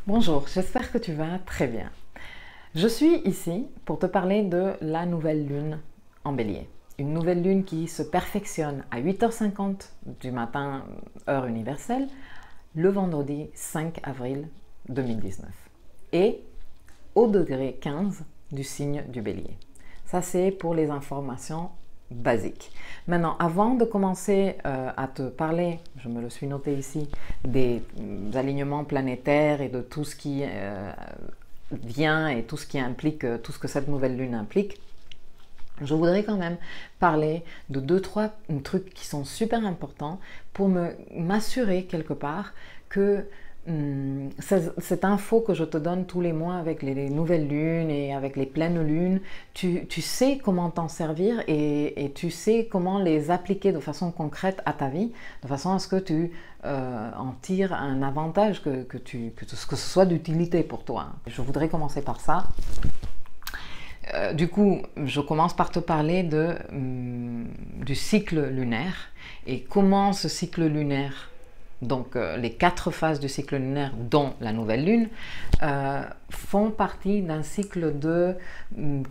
Bonjour, j'espère que tu vas très bien. Je suis ici pour te parler de la nouvelle lune en bélier. Une nouvelle lune qui se perfectionne à 8h50 du matin, heure universelle, le vendredi 5 avril 2019. Et au degré 15 du signe du bélier. Ça, c'est pour les informations basiques. Maintenant, avant de commencer à te parler, je me le suis noté ici, des alignements planétaires et de tout ce qui vient et tout ce qui implique, tout ce que cette nouvelle lune implique, je voudrais quand même parler de 2-3 trucs qui sont super importants pour m'assurer quelque part que cette info que je te donne tous les mois avec les nouvelles lunes et avec les pleines lunes, tu sais comment t'en servir et tu sais comment les appliquer de façon concrète à ta vie, de façon à ce que tu en tires un avantage, que ce soit d'utilité pour toi. Je voudrais commencer par ça. Du coup, je commence par te parler du cycle lunaire et comment ce cycle lunaire, donc les 4 phases du cycle lunaire dont la nouvelle lune, font partie d'un cycle de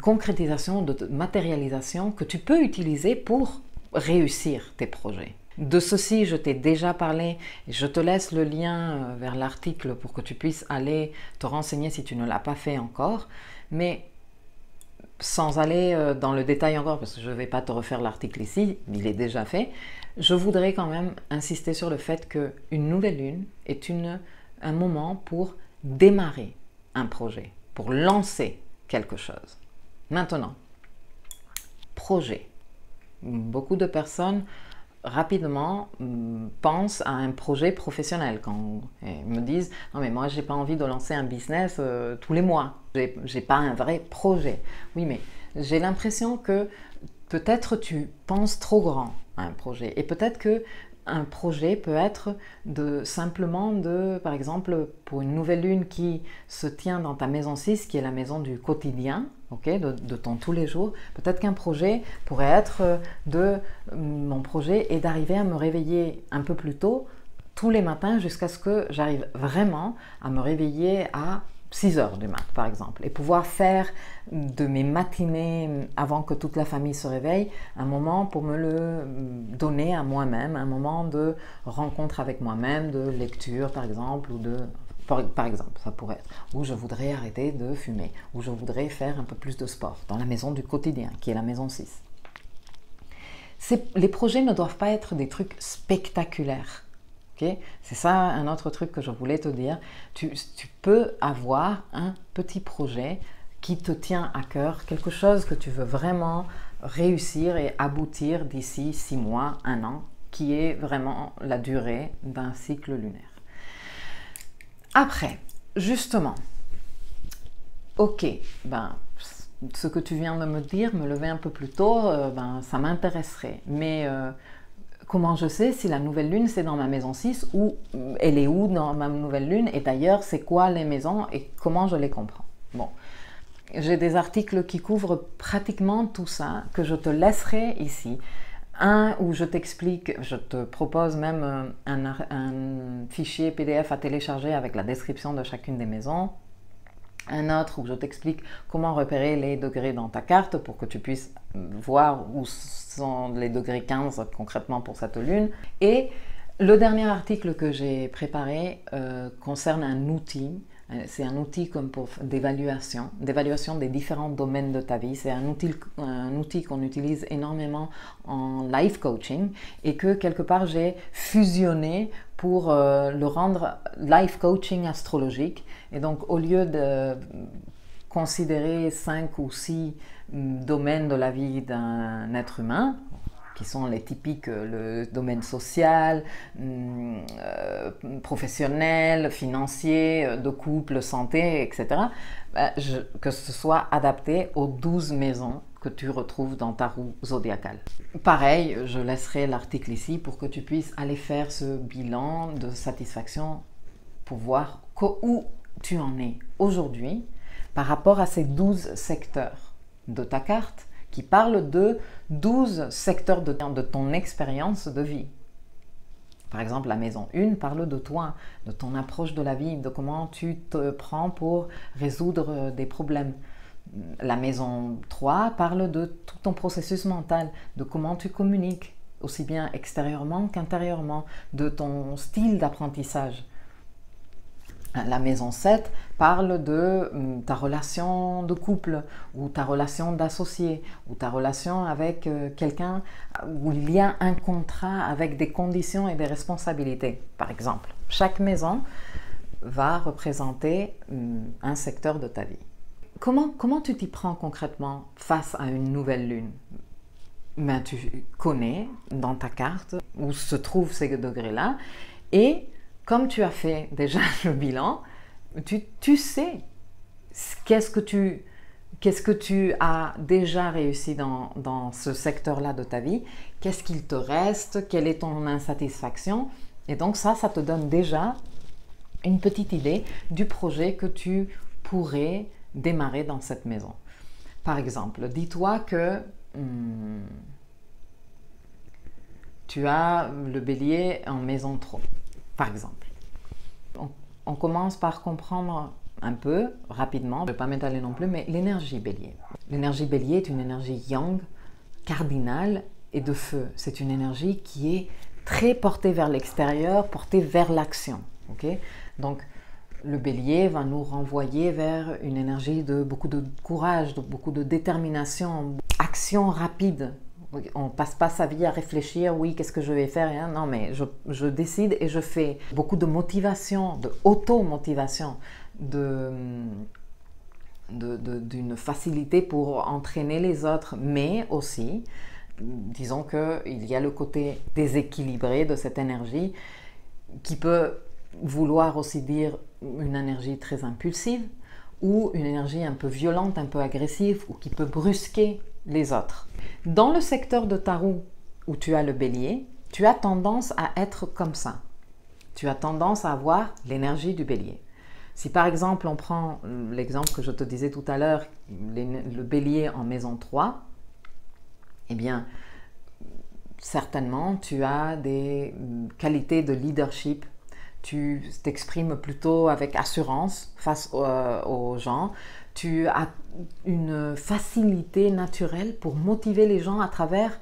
concrétisation, de matérialisation que tu peux utiliser pour réussir tes projets. De ceci, je t'ai déjà parlé, je te laisse le lien vers l'article pour que tu puisses aller te renseigner si tu ne l'as pas fait encore, mais sans aller dans le détail encore, parce que je ne vais pas te refaire l'article ici, il est déjà fait, je voudrais quand même insister sur le fait qu'une nouvelle lune est un moment pour démarrer un projet, pour lancer quelque chose. Maintenant, projet. Beaucoup de personnes rapidement pensent à un projet professionnel quand ils me disent « Non mais moi j'ai pas envie de lancer un business tous les mois, j'ai pas un vrai projet ». Oui, mais j'ai l'impression que peut-être tu penses trop grand à un projet et peut-être que un projet peut être simplement par exemple, pour une nouvelle lune qui se tient dans ta maison 6, qui est la maison du quotidien, okay, de ton tous les jours, peut-être qu'un projet pourrait être mon projet est d'arriver à me réveiller un peu plus tôt tous les matins jusqu'à ce que j'arrive vraiment à me réveiller à 6 heures du mat, par exemple, et pouvoir faire de mes matinées avant que toute la famille se réveille un moment pour me le donner à moi-même, un moment de rencontre avec moi-même, de lecture par exemple, par exemple, ça pourrait être, où je voudrais arrêter de fumer, où je voudrais faire un peu plus de sport, dans la maison du quotidien, qui est la maison 6. Les projets ne doivent pas être des trucs spectaculaires. Okay? C'est ça un autre truc que je voulais te dire. Tu peux avoir un petit projet qui te tient à cœur, quelque chose que tu veux vraiment réussir et aboutir d'ici 6 mois, 1 an, qui est vraiment la durée d'un cycle lunaire. Après, justement, ok, ce que tu viens de me dire, me lever un peu plus tôt, ça m'intéresserait, mais comment je sais si la nouvelle lune c'est dans ma maison 6 ou elle est où dans ma nouvelle lune et d'ailleurs c'est quoi les maisons et comment je les comprends? Bon, j'ai des articles qui couvrent pratiquement tout ça que je te laisserai ici. Un où je t'explique, je te propose même un fichier PDF à télécharger avec la description de chacune des maisons. Un autre où je t'explique comment repérer les degrés dans ta carte pour que tu puisses voir où sont les degrés 15 concrètement pour cette lune. Et le dernier article que j'ai préparé concerne un outil. C'est un outil comme pour d'évaluation des différents domaines de ta vie. C'est un outil qu'on utilise énormément en life coaching et que quelque part j'ai fusionné pour le rendre life coaching astrologique. Et donc au lieu de considérer 5 ou 6 domaines de la vie d'un être humain, qui sont les typiques, le domaine social, professionnel, financier, de couple, santé, etc., que ce soit adapté aux 12 maisons que tu retrouves dans ta roue zodiacale. Pareil, je laisserai l'article ici pour que tu puisses aller faire ce bilan de satisfaction pour voir où tu en es aujourd'hui par rapport à ces 12 secteurs de ta carte qui parlent de 12 secteurs de ton expérience de vie. Par exemple, la maison 1 parle de toi, de ton approche de la vie, de comment tu te prends pour résoudre des problèmes. La maison 3 parle de tout ton processus mental, de comment tu communiques, aussi bien extérieurement qu'intérieurement, de ton style d'apprentissage. La maison 7 parle de ta relation de couple ou ta relation d'associé ou ta relation avec quelqu'un où il y a un contrat avec des conditions et des responsabilités, par exemple. Chaque maison va représenter un secteur de ta vie. Comment tu t'y prends concrètement face à une nouvelle lune? Ben, tu connais dans ta carte où se trouvent ces degrés-là et comme tu as fait déjà le bilan, tu sais qu'est-ce que tu as déjà réussi dans ce secteur-là de ta vie, qu'est-ce qu'il te reste, quelle est ton insatisfaction. Et donc ça te donne déjà une petite idée du projet que tu pourrais démarrer dans cette maison. Par exemple, dis-toi que tu as le bélier en maison 3. Par exemple, on commence par comprendre un peu, rapidement, je ne vais pas m'étaler non plus, mais l'énergie bélier. L'énergie bélier est une énergie yang, cardinale et de feu. C'est une énergie qui est très portée vers l'extérieur, portée vers l'action. Okay? Donc, le bélier va nous renvoyer vers une énergie de beaucoup de courage, de beaucoup de détermination, action rapide. On ne passe pas sa vie à réfléchir, oui, qu'est-ce que je vais faire? Hein? Non, mais je décide et je fais. Beaucoup de motivation, de auto-motivation, d'une facilité pour entraîner les autres, mais aussi, disons qu'il y a le côté déséquilibré de cette énergie qui peut vouloir aussi dire une énergie très impulsive ou une énergie un peu violente, un peu agressive ou qui peut brusquer les autres. Dans le secteur de ta roue où tu as le bélier, tu as tendance à être comme ça. Tu as tendance à avoir l'énergie du bélier. Si par exemple on prend l'exemple que je te disais tout à l'heure, le bélier en maison 3, eh bien certainement tu as des qualités de leadership. Tu t'exprimes plutôt avec assurance face aux gens. Tu as une facilité naturelle pour motiver les gens à travers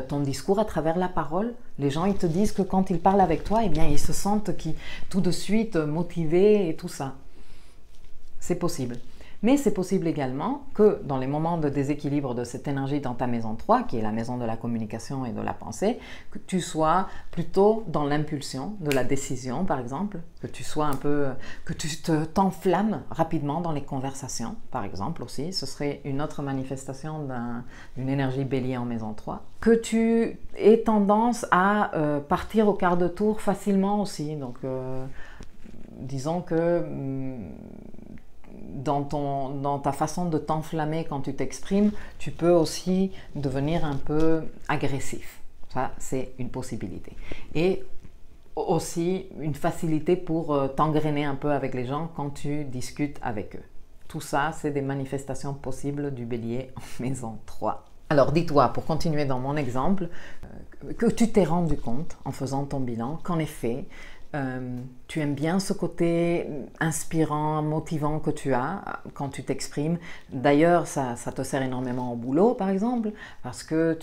ton discours, à travers la parole. Les gens, ils te disent que quand ils parlent avec toi, eh bien, ils se sentent tout de suite motivés et tout ça. C'est possible. Mais c'est possible également que dans les moments de déséquilibre de cette énergie dans ta maison 3, qui est la maison de la communication et de la pensée, que tu sois plutôt dans l'impulsion de la décision, par exemple, que tu sois un peu, que tu t'enflammes rapidement dans les conversations, par exemple aussi, ce serait une autre manifestation d'une énergie bélier en maison 3, que tu aies tendance à partir au quart de tour facilement aussi, donc disons que dans ta façon de t'enflammer quand tu t'exprimes, tu peux aussi devenir un peu agressif. Ça, c'est une possibilité. Et aussi une facilité pour t'engrainer un peu avec les gens quand tu discutes avec eux. Tout ça, c'est des manifestations possibles du bélier en maison 3. Alors dis-toi, pour continuer dans mon exemple, que tu t'es rendu compte en faisant ton bilan qu'en effet, tu aimes bien ce côté inspirant, motivant que tu as quand tu t'exprimes. D'ailleurs, ça te sert énormément au boulot, par exemple, parce que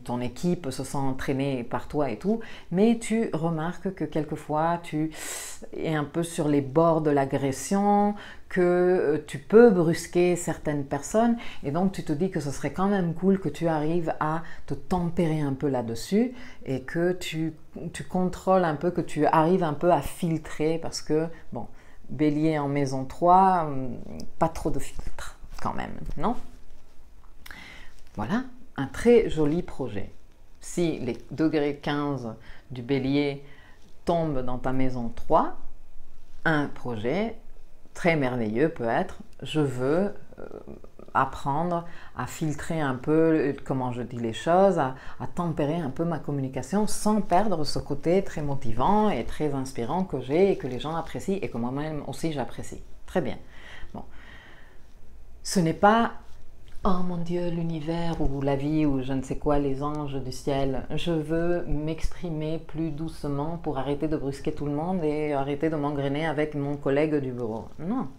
ton équipe se sent entraînée par toi et tout, mais tu remarques que quelquefois, tu es un peu sur les bords de l'agression, que tu peux brusquer certaines personnes, et donc tu te dis que ce serait quand même cool que tu arrives à te tempérer un peu là-dessus, et que tu contrôles un peu, que tu arrives un peu à filtrer, parce que, bon, bélier en maison 3, pas trop de filtre quand même, non? Voilà, un très joli projet. Si les degrés 15 du bélier tombent dans ta maison 3, un projet très merveilleux peut être, je veux apprendre à filtrer un peu comment je dis les choses, à tempérer un peu ma communication sans perdre ce côté très motivant et très inspirant que j'ai et que les gens apprécient et que moi-même aussi j'apprécie. Très bien. Bon. Ce n'est pas oh mon Dieu, l'univers ou la vie ou je ne sais quoi, les anges du ciel, je veux m'exprimer plus doucement pour arrêter de brusquer tout le monde et arrêter de m'engrainer avec mon collègue du bureau. Non.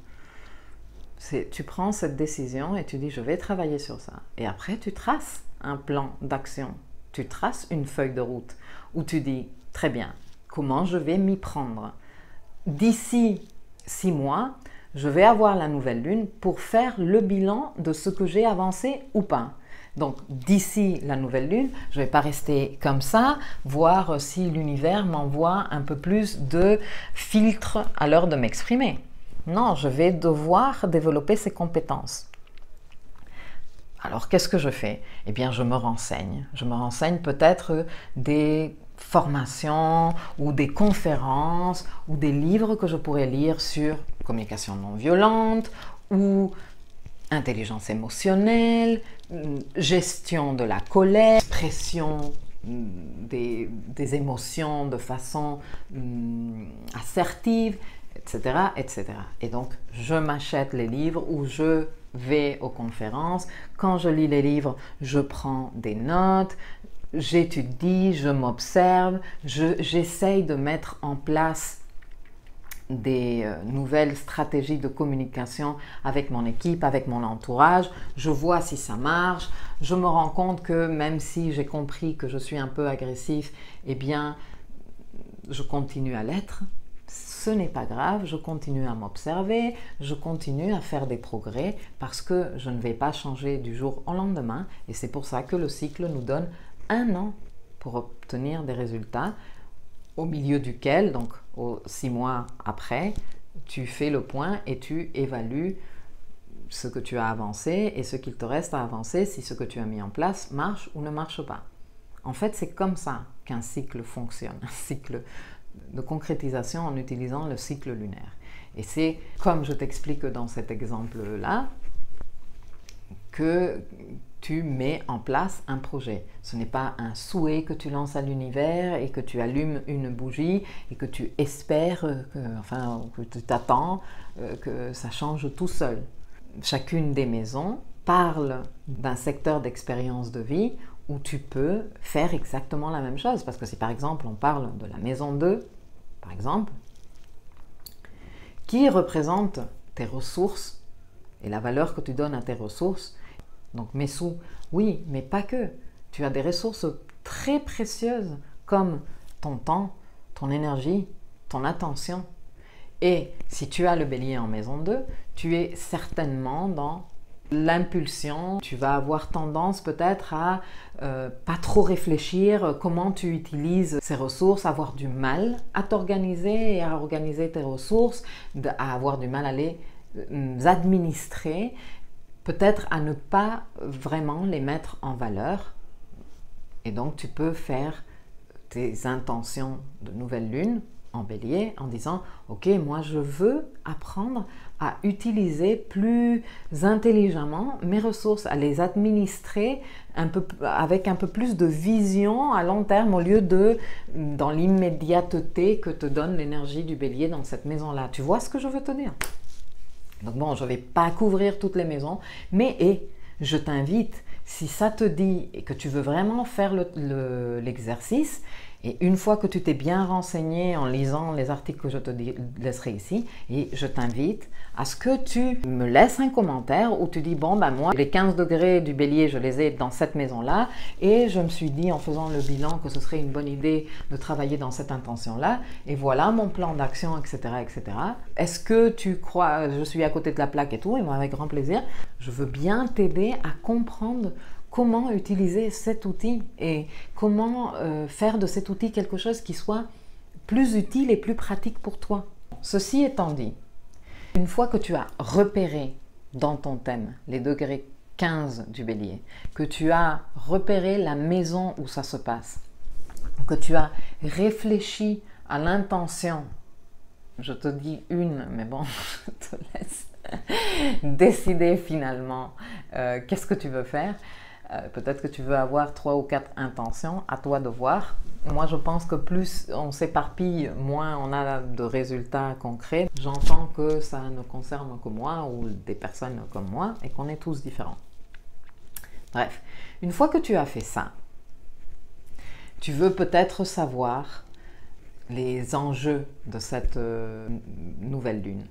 Tu prends cette décision et tu dis je vais travailler sur ça. Et après tu traces un plan d'action, tu traces une feuille de route où tu dis très bien, comment je vais m'y prendre. D'ici 6 mois, je vais avoir la nouvelle lune pour faire le bilan de ce que j'ai avancé ou pas. Donc d'ici la nouvelle lune, je ne vais pas rester comme ça, voir si l'univers m'envoie un peu plus de filtres à l'heure de m'exprimer. Non, je vais devoir développer ces compétences. Alors qu'est-ce que je fais? Eh bien je me renseigne. Je me renseigne peut-être des formations ou des conférences ou des livres que je pourrais lire sur communication non violente ou intelligence émotionnelle, gestion de la colère, expression des émotions de façon assertive, etc., etc. Et donc, je m'achète les livres ou je vais aux conférences. Quand je lis les livres, je prends des notes, j'étudie, je m'observe, j'essaye de mettre en place des nouvelles stratégies de communication avec mon équipe, avec mon entourage. Je vois si ça marche. Je me rends compte que même si j'ai compris que je suis un peu agressif, eh bien, je continue à l'être. Ce n'est pas grave, je continue à m'observer, je continue à faire des progrès parce que je ne vais pas changer du jour au lendemain et c'est pour ça que le cycle nous donne 1 an pour obtenir des résultats au milieu duquel, donc 6 mois après, tu fais le point et tu évalues ce que tu as avancé et ce qu'il te reste à avancer si ce que tu as mis en place marche ou ne marche pas. En fait, c'est comme ça qu'un cycle fonctionne, un cycle de concrétisation en utilisant le cycle lunaire. Et c'est comme je t'explique dans cet exemple-là que tu mets en place un projet. Ce n'est pas un souhait que tu lances à l'univers et que tu allumes une bougie et que tu espères, que tu t'attends que ça change tout seul. Chacune des maisons parle d'un secteur d'expérience de vie où tu peux faire exactement la même chose. Parce que si par exemple on parle de la maison 2, par exemple, qui représente tes ressources et la valeur que tu donnes à tes ressources. Donc mes sous, oui, mais pas que. Tu as des ressources très précieuses comme ton temps, ton énergie, ton attention. Et si tu as le bélier en maison 2, tu es certainement dans l'impulsion. Tu vas avoir tendance peut-être à pas trop réfléchir comment tu utilises ces ressources, avoir du mal à t'organiser et à organiser tes ressources, à avoir du mal à les administrer, peut-être à ne pas vraiment les mettre en valeur. Et donc tu peux faire tes intentions de nouvelle lune en bélier en disant « Ok, moi je veux apprendre à utiliser plus intelligemment mes ressources, à les administrer avec un peu plus de vision à long terme au lieu de dans l'immédiateté que te donne l'énergie du bélier dans cette maison-là. » Tu vois ce que je veux te dire? Donc bon, je ne vais pas couvrir toutes les maisons, mais je t'invite, si ça te dit et que tu veux vraiment faire l'exercice, et une fois que tu t'es bien renseigné en lisant les articles que je te laisserai ici, et je t'invite à ce que tu me laisses un commentaire où tu dis « Bon, ben moi, les 15 degrés du bélier, je les ai dans cette maison-là et je me suis dit en faisant le bilan que ce serait une bonne idée de travailler dans cette intention-là et voilà mon plan d'action, etc. etc. Est-ce que tu crois, je suis à côté de la plaque et tout, et moi avec grand plaisir, je veux bien t'aider à comprendre comment utiliser cet outil et comment faire de cet outil quelque chose qui soit plus utile et plus pratique pour toi. Ceci étant dit, une fois que tu as repéré dans ton thème les degrés 15 du bélier, que tu as repéré la maison où ça se passe, que tu as réfléchi à l'intention, je te dis une, mais bon, je te laisse décider finalement qu'est-ce que tu veux faire. Peut-être que tu veux avoir 3 ou 4 intentions, à toi de voir. Moi, je pense que plus on s'éparpille, moins on a de résultats concrets. J'entends que ça ne concerne que moi ou des personnes comme moi et qu'on est tous différents. Bref, une fois que tu as fait ça, tu veux peut-être savoir les enjeux de cette nouvelle lune.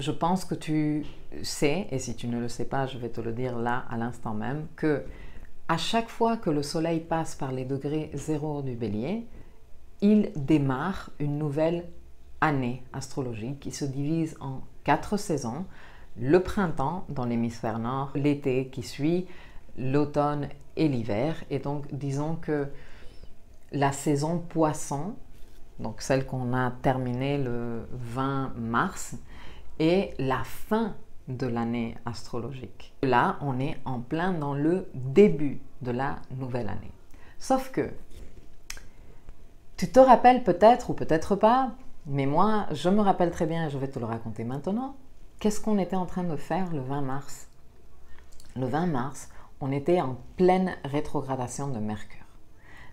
Je pense que tu sais, et si tu ne le sais pas, je vais te le dire là à l'instant même, que à chaque fois que le soleil passe par les degrés 0 du bélier, il démarre une nouvelle année astrologique qui se divise en 4 saisons. Le printemps dans l'hémisphère nord, l'été qui suit, l'automne et l'hiver. Et donc disons que la saison poisson, donc celle qu'on a terminée le 20 mars, est la fin de l'année astrologique. Là, on est en plein dans le début de la nouvelle année. Sauf que, tu te rappelles peut-être ou peut-être pas, mais moi, je me rappelle très bien et je vais te le raconter maintenant. Qu'est-ce qu'on était en train de faire le 20 mars? Le 20 mars, on était en pleine rétrogradation de Mercure.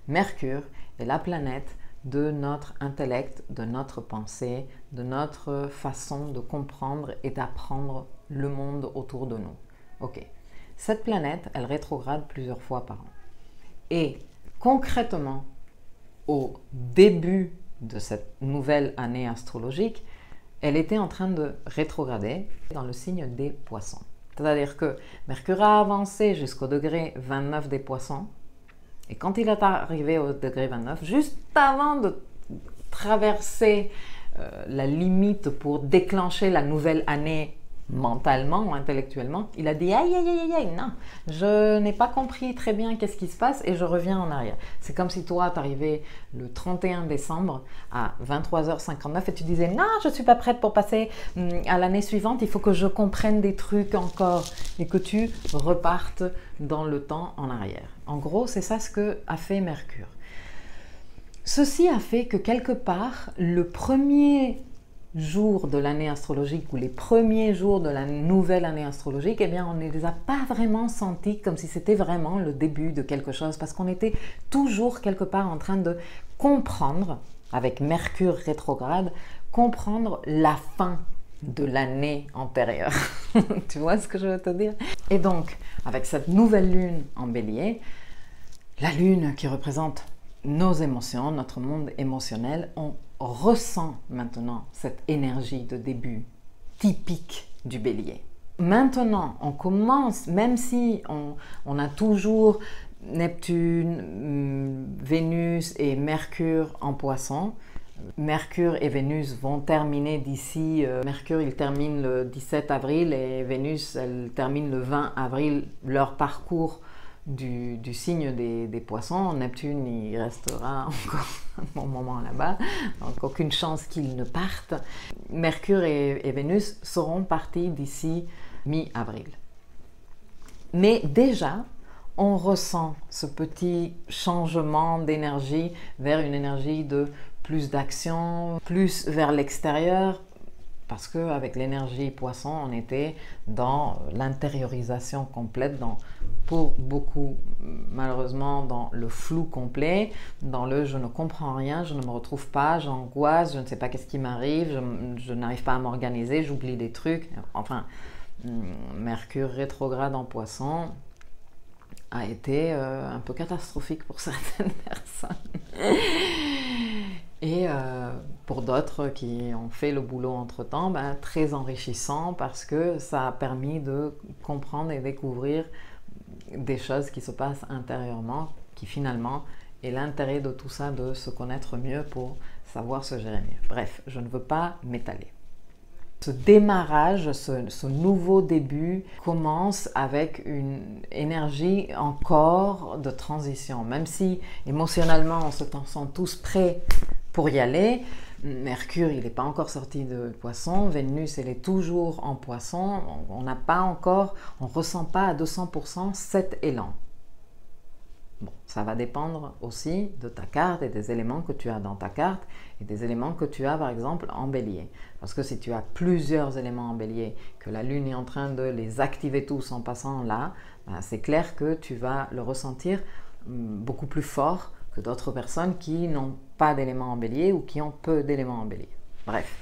Mercure est la planète de notre intellect, de notre pensée, de notre façon de comprendre et d'apprendre le monde autour de nous. Ok, cette planète, elle rétrograde plusieurs fois par an. Et concrètement, au début de cette nouvelle année astrologique, elle était en train de rétrograder dans le signe des Poissons. C'est-à-dire que Mercure a avancé jusqu'au degré 29 des Poissons, et quand il est arrivé au degré 29, juste avant de traverser la limite pour déclencher la nouvelle année mentalement ou intellectuellement, il a dit aïe aïe aïe aïe, non, je n'ai pas compris très bien qu'est-ce qui se passe et je reviens en arrière. C'est comme si toi t'arrivais le 31 décembre à 23h59 et tu disais non, je ne suis pas prête pour passer à l'année suivante, il faut que je comprenne des trucs encore et que tu repartes dans le temps en arrière. En gros, c'est ça ce que a fait Mercure. Ceci a fait que quelque part, le premier jour de l'année astrologique ou les premiers jours de la nouvelle année astrologique, eh bien, on ne les a pas vraiment sentis comme si c'était vraiment le début de quelque chose parce qu'on était toujours quelque part en train de comprendre, avec Mercure rétrograde, comprendre la fin de l'année antérieure. Tu vois ce que je veux te dire? Et donc, avec cette nouvelle lune en bélier, la lune qui représente nos émotions, notre monde émotionnel, on ressent maintenant cette énergie de début typique du bélier. Maintenant, on commence, même si on a toujours Neptune, Vénus et Mercure en Poisson. Mercure et Vénus vont terminer d'ici, Mercure il termine le 17 avril et Vénus elle termine le 20 avril leur parcours du signe des Poissons. Neptune il restera encore un bon moment là-bas, donc aucune chance qu'il ne parte. Mercure et Vénus seront partis d'ici mi-avril. Mais déjà, on ressent ce petit changement d'énergie vers une énergie de plus d'action, plus vers l'extérieur, parce qu'avec l'énergie Poisson, on était dans l'intériorisation complète, pour beaucoup, malheureusement, dans le flou complet, dans le je ne comprends rien, je ne me retrouve pas, j'angoisse, je ne sais pas qu'est-ce qui m'arrive, je n'arrive pas à m'organiser, j'oublie des trucs. Enfin, Mercure rétrograde en Poisson a été un peu catastrophique pour certaines personnes. Et pour d'autres qui ont fait le boulot entre-temps, très enrichissant parce que ça a permis de comprendre et découvrir des choses qui se passent intérieurement, qui finalement est l'intérêt de tout ça, de se connaître mieux pour savoir se gérer mieux. Bref, je ne veux pas m'étaler. Ce démarrage, ce nouveau début commence avec une énergie encore de transition. Même si émotionnellement on se sent tous prêts pour y aller, Mercure il n'est pas encore sorti de Poisson, Vénus elle est toujours en Poisson, on n'a pas encore, on ne ressent pas à 200% cet élan. Bon, ça va dépendre aussi de ta carte et des éléments que tu as dans ta carte et des éléments que tu as par exemple en bélier. Parce que si tu as plusieurs éléments en bélier, que la lune est en train de les activer tous en passant là, c'est clair que tu vas le ressentir beaucoup plus fort que d'autres personnes qui n'ont pas d'éléments en bélier ou qui ont peu d'éléments en bélier. Bref.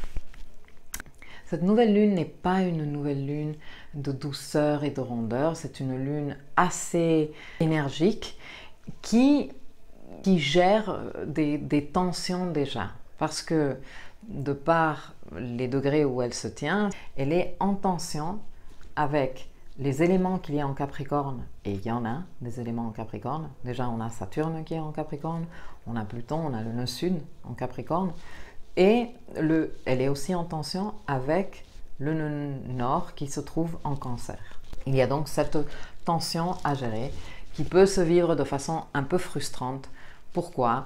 Cette nouvelle lune n'est pas une nouvelle lune de douceur et de rondeur, c'est une lune assez énergique qui gère des tensions déjà. Parce que de par les degrés où elle se tient, elle est en tension avec les éléments qu'il y a en Capricorne, et il y en a des éléments en Capricorne. Déjà, on a Saturne qui est en Capricorne, on a Pluton, on a le nœud sud en Capricorne, et elle est aussi en tension avec le nœud nord qui se trouve en Cancer. Il y a donc cette tension à gérer qui peut se vivre de façon un peu frustrante. Pourquoi?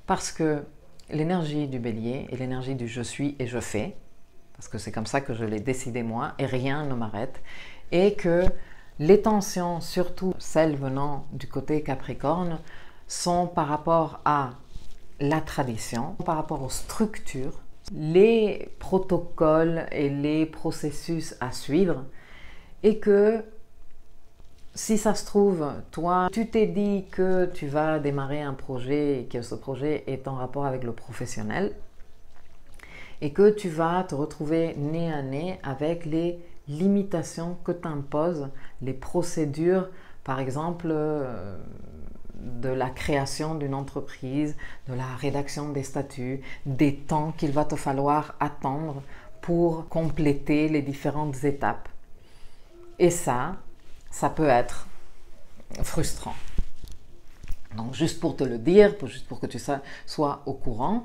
Parce que l'énergie du Bélier et l'énergie du je suis et je fais, parce que c'est comme ça que je l'ai décidé moi, et rien ne m'arrête, et que les tensions, surtout celles venant du côté Capricorne, sont par rapport à la tradition, par rapport aux structures, les protocoles et les processus à suivre, et que si ça se trouve, toi, tu t'es dit que tu vas démarrer un projet et que ce projet est en rapport avec le professionnel et que tu vas te retrouver nez à nez avec les limitations que t'imposent les procédures, par exemple, de la création d'une entreprise, de la rédaction des statuts, des temps qu'il va te falloir attendre pour compléter les différentes étapes. Et ça peut être frustrant. Donc juste pour te le dire, juste pour que tu sois au courant,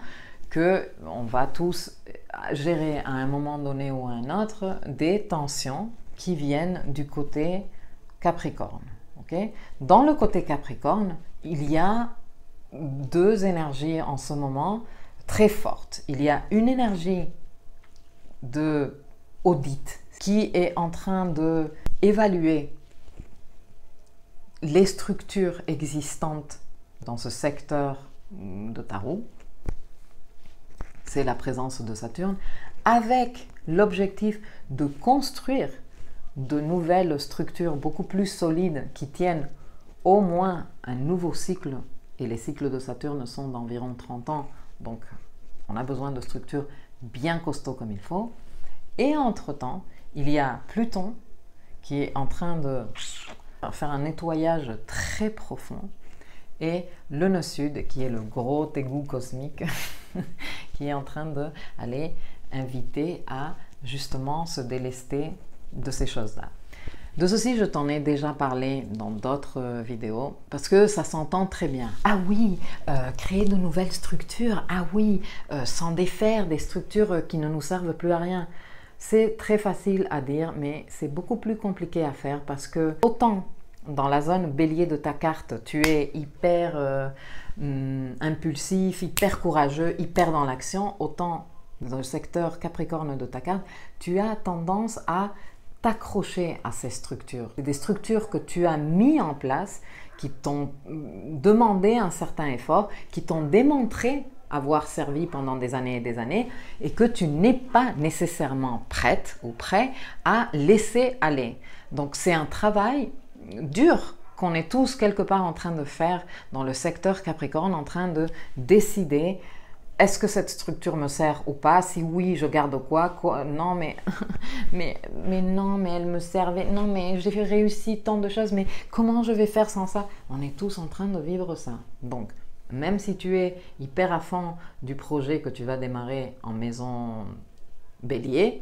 qu'on va tous gérer à un moment donné ou à un autre des tensions qui viennent du côté Capricorne. Okay? Dans le côté Capricorne, il y a deux énergies en ce moment très fortes. Il y a une énergie de audit qui est en train d'évaluer les structures existantes dans ce secteur de ta roue, c'est la présence de Saturne, avec l'objectif de construire de nouvelles structures beaucoup plus solides qui tiennent au moins un nouveau cycle, et les cycles de Saturne sont d'environ 30 ans, donc on a besoin de structures bien costauds comme il faut. Et entre-temps, il y a Pluton qui est en train de faire un nettoyage très profond, et le nœud sud qui est le gros égout cosmique qui est en train d'aller inviter à justement se délester de ces choses-là. De ceci, je t'en ai déjà parlé dans d'autres vidéos parce que ça s'entend très bien. Ah oui, créer de nouvelles structures, ah oui, s'en défaire des structures qui ne nous servent plus à rien. C'est très facile à dire, mais c'est beaucoup plus compliqué à faire parce que autant dans la zone bélier de ta carte, tu es hyper impulsif, hyper courageux, hyper dans l'action, autant dans le secteur Capricorne de ta carte, tu as tendance à t'accrocher à ces structures. C'est des structures que tu as mis en place, qui t'ont demandé un certain effort, qui t'ont démontré avoir servi pendant des années et que tu n'es pas nécessairement prête ou prêt à laisser aller. Donc c'est un travail dur qu'on est tous quelque part en train de faire dans le secteur Capricorne, en train de décider est-ce que cette structure me sert ou pas? Si oui, je garde quoi? Non, mais non, mais elle me servait. Non, mais j'ai réussi tant de choses, mais comment je vais faire sans ça? On est tous en train de vivre ça. Donc, même si tu es hyper à fond du projet que tu vas démarrer en maison Bélier,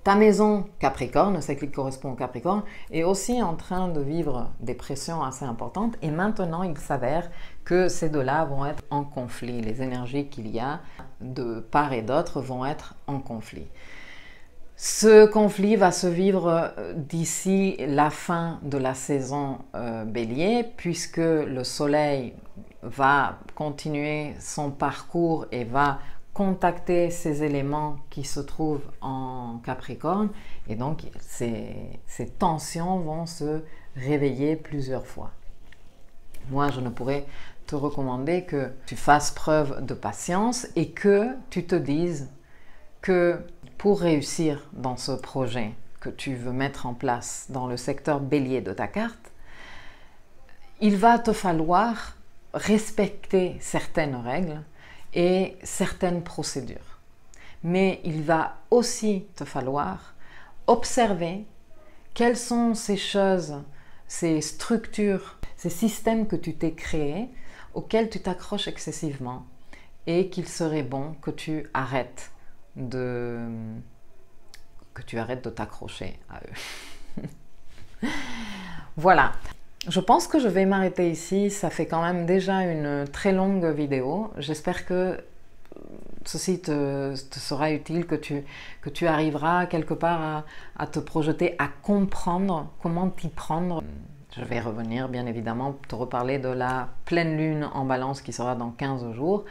ta maison Capricorne, celle qui correspond au Capricorne, est aussi en train de vivre des pressions assez importantes. Et maintenant, il s'avère que ces deux-là vont être en conflit. Les énergies qu'il y a de part et d'autre vont être en conflit. Ce conflit va se vivre d'ici la fin de la saison Bélier, puisque le Soleil va continuer son parcours et va contacter ces éléments qui se trouvent en Capricorne, et donc ces tensions vont se réveiller plusieurs fois. Moi, je ne pourrais te recommander que tu fasses preuve de patience et que tu te dises que pour réussir dans ce projet que tu veux mettre en place dans le secteur Bélier de ta carte, il va te falloir respecter certaines règles et certaines procédures. mais il va aussi te falloir observer quelles sont ces choses, ces structures, ces systèmes que tu t'es créés, auxquels tu t'accroches excessivement et qu'il serait bon que tu arrêtes de t'accrocher à eux. Voilà. Je pense que je vais m'arrêter ici. Ça fait quand même déjà une très longue vidéo. J'espère que ceci te sera utile, que tu arriveras quelque part à te projeter, à comprendre comment t'y prendre. Je vais revenir bien évidemment te reparler de la pleine lune en balance qui sera dans 15 jours.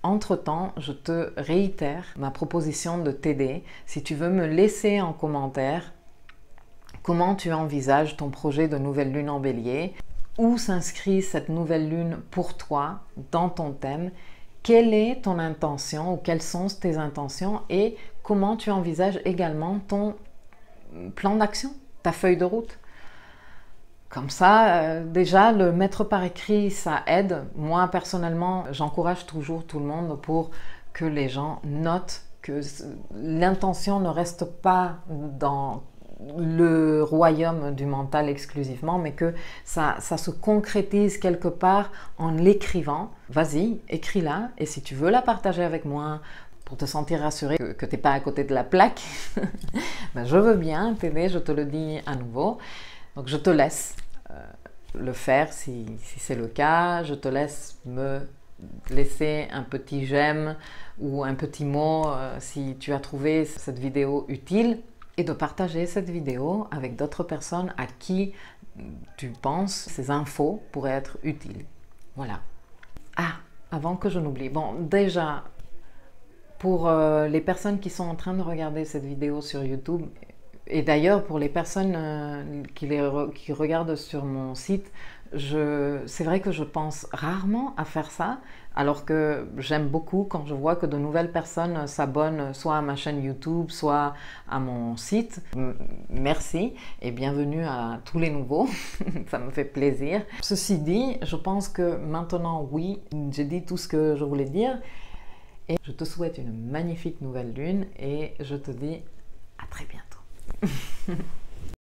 Entre-temps, je te réitère ma proposition de t'aider. Si tu veux me laisser en commentaire comment tu envisages ton projet de nouvelle lune en bélier, où s'inscrit cette nouvelle lune pour toi dans ton thème, quelle est ton intention ou quelles sont tes intentions et comment tu envisages également ton plan d'action, ta feuille de route. Comme ça, déjà, le mettre par écrit, ça aide. Moi, personnellement, j'encourage toujours tout le monde pour que les gens notent que l'intention ne reste pas dans le royaume du mental exclusivement, mais que ça se concrétise quelque part en l'écrivant. Vas-y, écris-la, et si tu veux la partager avec moi, pour te sentir rassuré que tu n'es pas à côté de la plaque, ben je veux bien t'aider, je te le dis à nouveau. Donc je te laisse le faire si c'est le cas. Je te laisse me laisser un petit j'aime ou un petit mot si tu as trouvé cette vidéo utile et de partager cette vidéo avec d'autres personnes à qui tu penses ces infos pourraient être utiles. Voilà. Ah, avant que je n'oublie, bon déjà pour les personnes qui sont en train de regarder cette vidéo sur YouTube, et d'ailleurs pour les personnes qui regardent sur mon site, c'est vrai que je pense rarement à faire ça, alors que j'aime beaucoup quand je vois que de nouvelles personnes s'abonnent soit à ma chaîne YouTube, soit à mon site. Merci et bienvenue à tous les nouveaux, ça me fait plaisir. Ceci dit, je pense que maintenant, oui, j'ai dit tout ce que je voulais dire. Et je te souhaite une magnifique nouvelle lune et je te dis à très bientôt.